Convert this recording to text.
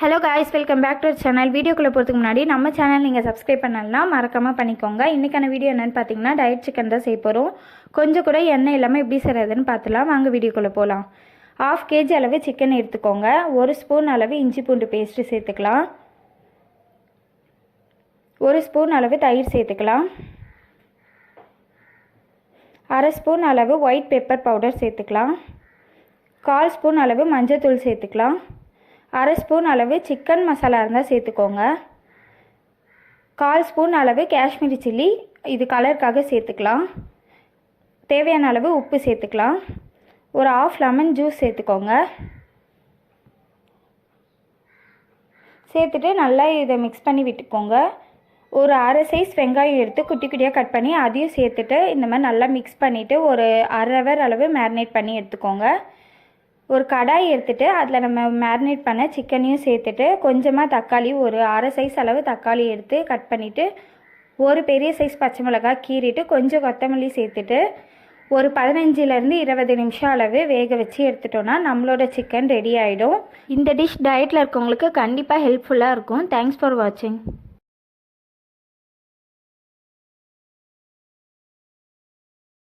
Hello guys, welcome back to channel. வீடியோக்குள்ளே போகிறதுக்கு முன்னாடி நம்ம சேனல் நீங்கள் சப்ஸ்கிரைப் பண்ணலாம் மறக்காமல் பண்ணிக்கோங்க. இன்றைக்கான வீடியோ என்னென்னு பார்த்தீங்கன்னா டயட் சிக்கன் தான் செய்ய போகிறோம். கொஞ்சம் கூட எண்ணெய் இல்லாமல் எப்படி செய்கிறதுன்னு பார்த்துலாம். வாங்க வீடியோக்குள்ளே போகலாம். 1/2 kg அளவு சிக்கன் எடுத்துக்கோங்க. 1 ஸ்பூன் அளவு இஞ்சி பூண்டு பேஸ்ட்டு சேர்த்துக்கலாம். 1 ஸ்பூன் அளவு தயிர் சேர்த்துக்கலாம். 1/2 ஸ்பூன் அளவு ஒயிட் பெப்பர் பவுடர் சேர்த்துக்கலாம். 1/4 ஸ்பூன் அளவு மஞ்சள் தூள் சேர்த்துக்கலாம். 1/2 ஸ்பூன் அளவு சிக்கன் மசாலா இருந்தால் சேர்த்துக்கோங்க. 1/4 ஸ்பூன் அளவு காஷ்மீரி சில்லி, இது கலருக்காக சேர்த்துக்கலாம். தேவையான அளவு உப்பு சேர்த்துக்கலாம். ஒரு 1/2 லெமன் ஜூஸ் சேர்த்துக்கோங்க. சேர்த்துட்டு நல்லா இதை மிக்ஸ் பண்ணி விட்டுக்கோங்க. ஒரு 1/2 சைஸ் வெங்காயம் எடுத்து குட்டி குட்டியாக கட் பண்ணி அதையும் சேர்த்துட்டு இந்த மாதிரி நல்லா மிக்ஸ் பண்ணிவிட்டு ஒரு 1/2 ஹவர் அளவு மேரினேட் பண்ணி எடுத்துக்கோங்க. ஒரு கடாய் எடுத்துகிட்டு அதில் நம்ம மேரினேட் பண்ண சிக்கனையும் சேர்த்துட்டு கொஞ்சமாக தக்காளி, ஒரு 1/2 சைஸ் அளவு தக்காளி எடுத்து கட் பண்ணிவிட்டு ஒரு பெரிய சைஸ் பச்சை மிளகாய் கீறிட்டு கொஞ்சம் கொத்தமல்லி சேர்த்துட்டு ஒரு 15லேருந்து 20 நிமிஷம் அளவு வேக வச்சு எடுத்துட்டோன்னா நம்மளோட சிக்கன் ரெடி ஆகிடும். இந்த டிஷ் டயட்டில் இருக்கவங்களுக்கு கண்டிப்பாக ஹெல்ப்ஃபுல்லாக இருக்கும். தேங்க்ஸ் ஃபார் வாட்சிங்.